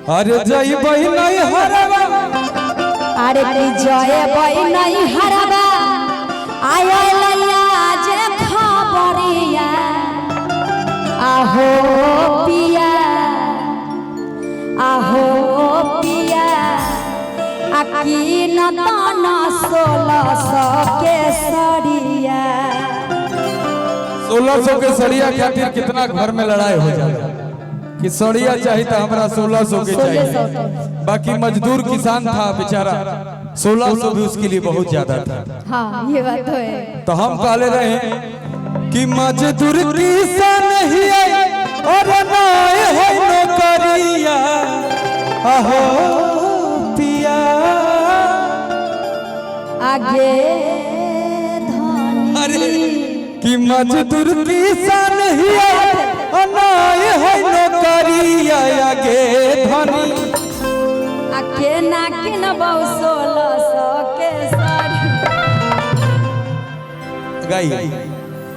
अरे जय बही नहीं हरबा, अरे जय बही नहीं हरबा, आयो लैया जे खबरिया, आहो पिया, आहो पिया, अकीन ताना 1600 के सड़िया। 1600 के सड़िया खातिर कितना घर में लड़ाई हो जाए कि सड़िया चाहिए तो हमारा 1600 के चाहिए। बाकी मजदूर किसान था बेचारा, 1600 भी उसके लिए बहुत ज्यादा था। हाँ ये बात तो है। तो हम कहले रहे कि मजदूर किसान ही और नाय है नौकरिया, आहो पिया आगे धनी कि मजदूर किसान ही नाय है नौकरिया, आगे धनी आके ना के न बहु 1600 के साड़ी। गाई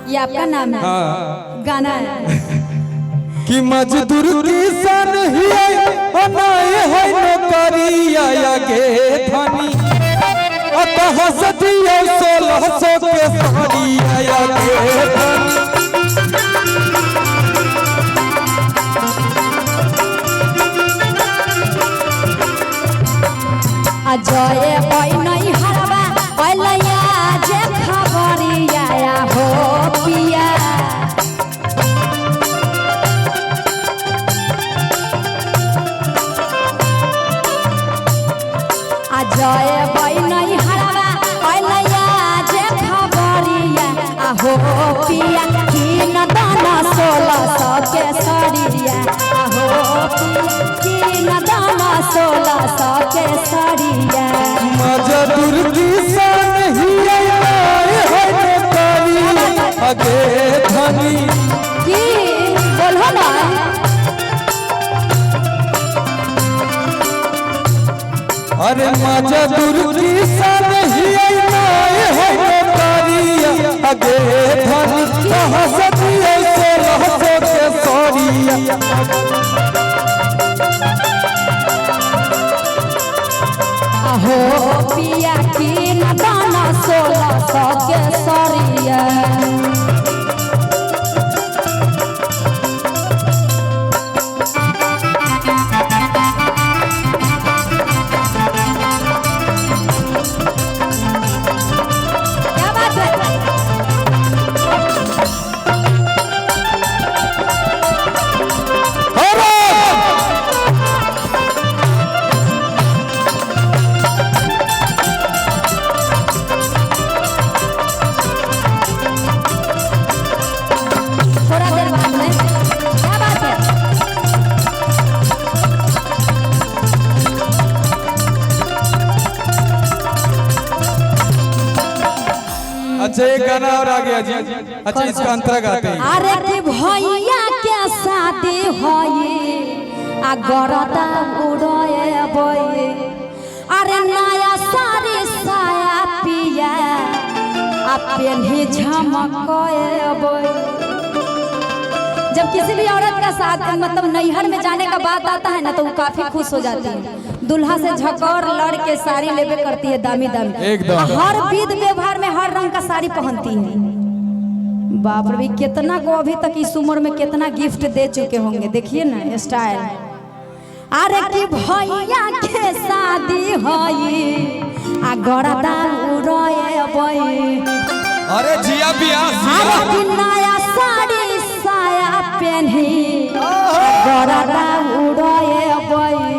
ये आपका नाम है? हाँ गाना है कि मजदूर किसान ही नाय है नौकरिया, आगे धनी कहाँ से दियो 1600 के सड़िया, आगे धनी जय बही नहीं हरबा, लैया जे खबरिया, हो पिया, जय बही नहीं हरबा, लैया जे खबरिया, हो पिया, कीन दाना 1600 के सड़िया, हो कीन दाना 1600 के सड़िया। मजदूर किसान ही आए है नौकरिया, आगे धनी की बोलो ना, अरे मजदूर किसान ही आए है नौकरिया, आगे धनी कहाँ से दियो 1600 के सड़िया, हो पिया, कीन दाना 1600 के सड़िया। क्या बात है? थोड़ा देर बाद में क्या बात है? अच्छा एक गाना और आ गया जी। अच्छा इसका अंतरा गाते हैं। अरे कि भैया के शादी होई, आ गरदा उड़े बई, अरे नया साड़ी साया पिया, आ पेन्ही झमकोए बई। जब किसी भी औरत का शादी मतलब नैहर में जाने का बात आता है ना, तो वो काफी खुश हो जाती है। दूल्हा से झकोर लड़ के साड़ी लेवे करती है, दामी दामी एकदम। हर विध व्यवहार में हर रंग का साड़ी पहनती है। बाप रे, कितना को अभी तक इस उम्र में कितना गिफ्ट दे चुके होंगे, देखिए ना स्टाइल। अरे कि भैया के शादी होई, आ गरदा उड़े बई, अरे जिया बियाह अरे कि नया साड़ी साया पेन्ही, गरदा उड़े बई,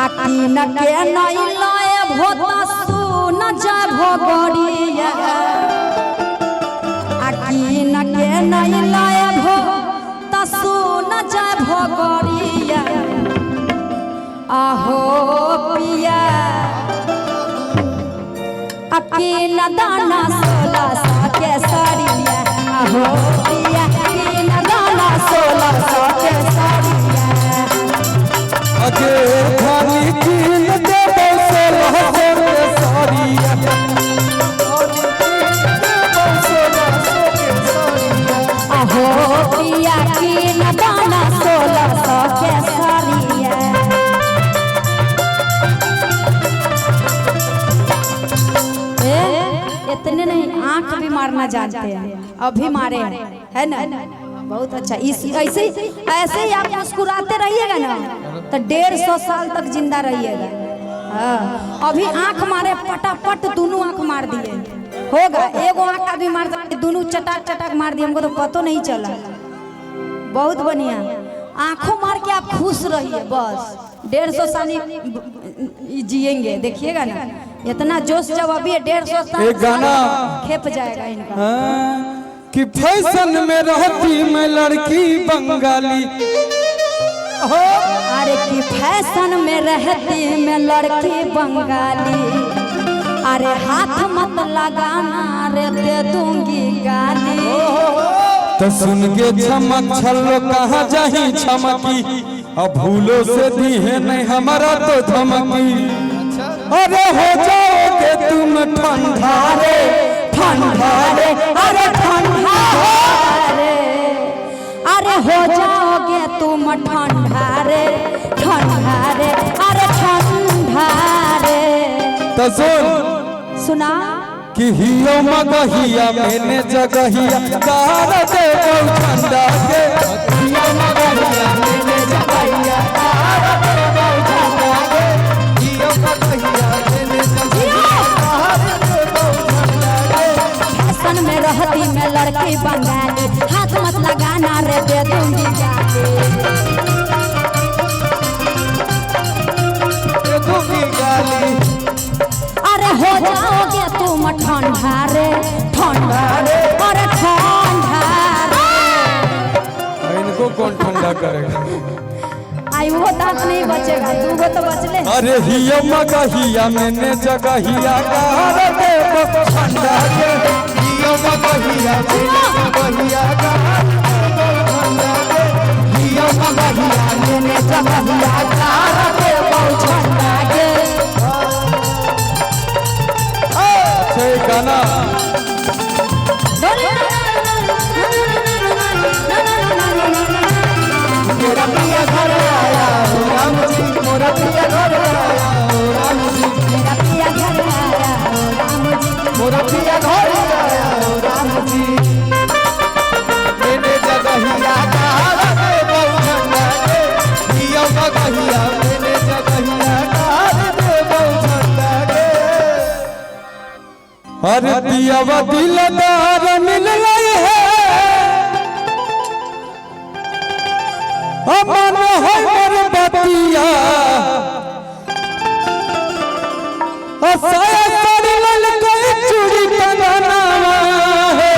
अकीन के नहीं लाए भोता सुन जा भोगरिया, अकीन के नहीं लाए भोता सुन जा भोगरिया, आहो पिया, अकीन दाना 1600 के सड़िया, आहो पिया, अकीन दाना 1600 के सड़िया। आगे धनी कीन देबो 1600 के सड़िया, आहो पिया, कीन दाना 1600 के सड़िया। मारना जानते हैं, अभी मारे हैं, है ना? बहुत अच्छा। इस ऐसे ही आप मुस्कुराते रहिएगा ना तो 150 साल तक जिंदा रहिएगा। हाँ, अभी आंख मारे पटापट, दोनों आंख मार दिए, होगा एगो आंख अभी मार दिए, दोनों चटाक चटाक मार दिए, हमको तो पता नहीं चला। बहुत बढ़िया, आंखों मार के आप खुश रहिए, बस 150 साल जिएंगे, देखिएगा ना। इतना जोश जब अभी 150 साल एक गाना खेप जाएगा इनका। कि फैशन में रहती मैं लड़की बंगाली, अरे कि फैशन में रहती मैं लड़की बंगाली, अरे हाथ मत लगाना रे दे दूंगी गाली। तो सुन के चमक छलो कहाँ जाही छमकी, अब भूलो से दी है नहीं हमारा तो धमकी। अरे हो जाओगे तुम ठंडा रे, ठंडा रे, अरे ठंडा रे, अरे हो जाओगे तुम ठंडा रे, ठंडा रे, अरे ठंडा रे। तो सुना कि हियो मगहिया मैंने जगहिया कार दे ठंडा के, हियो मगहिया मैंने जगहिया कार दे ठंडा के, हियो मगहिया मैंने जगहिया कार दे ठंडा के। फैशन में रहती मैं लड़की बंगाली, हाथ मत लगाना रे दे दूंगी गाली, दे दूंगी गाली। अरे हो जाओगे तुम ठंडा रे, ठंडा रे, अरे ठंडा रे। इनको कौन ठंडा करेगा? आई वो दांत नहीं बचेगा, दूगो तो बचले। अरे हियो मगहिया मैंने जगहिया कार दे ठंडा के, हियो मगहिया मैंने जगहिया कार दे ठंडा के, हियो मगहिया मैंने जगहिया कार दे ठंडा के। गाना मेरा पिया घर आया हो राम जी, मोरा पिया घर आया हो राम जी, मेरा पिया घर आया हो राम जी, मोरा पिया घर आया हो राम जी। मैंने जगहिया कार दे ठंडा के, हियो मगहिया मैंने जगहिया कार दे ठंडा के। अरे दियावा दिलदार मिल रही है, अमन है मोर बतिया, साया साड़ी लाल कोई चूड़ी कंगना है,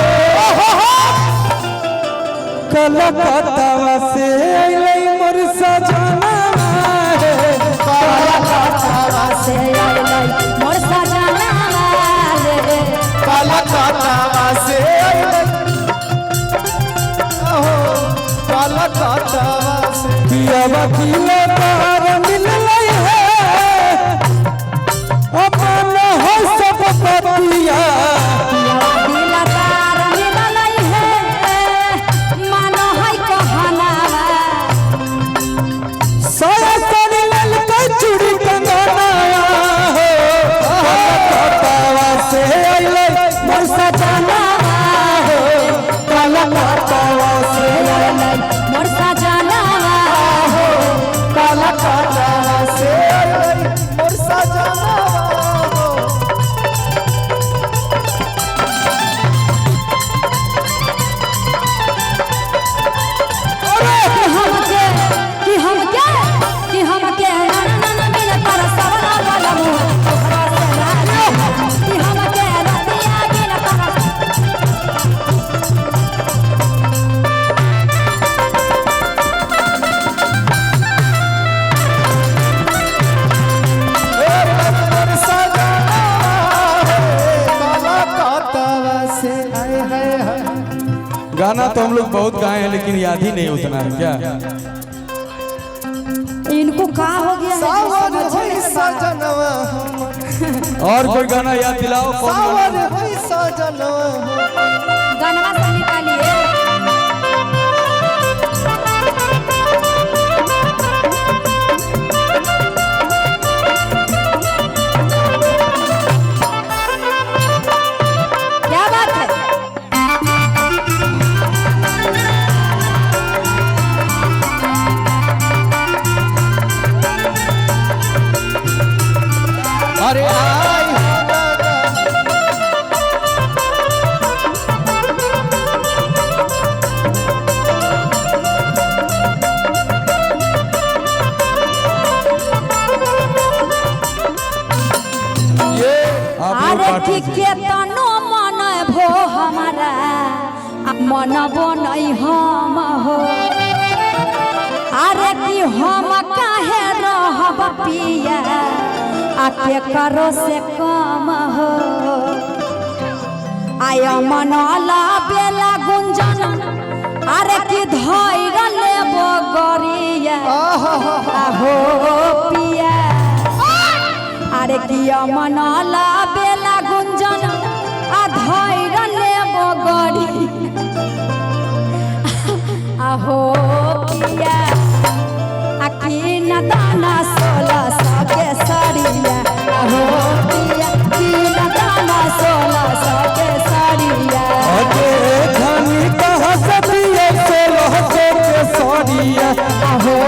कलकत्ता से अइलै मोर सजना है, कलकत्ता से अइलै मोर सजना रे, कलकत्ता से अइलै कलकत्ता से। दियावा दिलदार मिल रही है, अपन है सब बतिया, दिलदार मिललै है, मानो है कहना, साया साड़ी लाल कोई चूड़ी कंगना है, कलकत्ता से अइलै मोर सजना है, कलकत्ता से अइलै मोर सजना हो, कलकत्ता से अइलै मोर सजना हो। कि हमके ना ना ना बिना तारा सवला वाला मुंह तोहरा से राजी, कि हमके रतिया बिना तारा। गाना तो हम लोग बहुत गाए हैं लेकिन याद ही नहीं उतना है क्या? इनको का हो गया है? और कोई गाना याद दिलाओ, कौन गाना? गाना से निकालिए। क्या बात है? बनबो नहीं हम हो अरे कि हम काहे रहब पिया आके करो से कम हो आय मनला बेला गुंजन अरे कि धैर्य लेबो गरिया आहो पिया अरे कि मनला बेला गुंजन आ धैर्य लेबो गरिया आहो पिया आकी न दाना 1600 के सरिया आहो पिया की न दाना 1600 के सरिया अरे धनी कह सदिए 1600 के सरिया आहो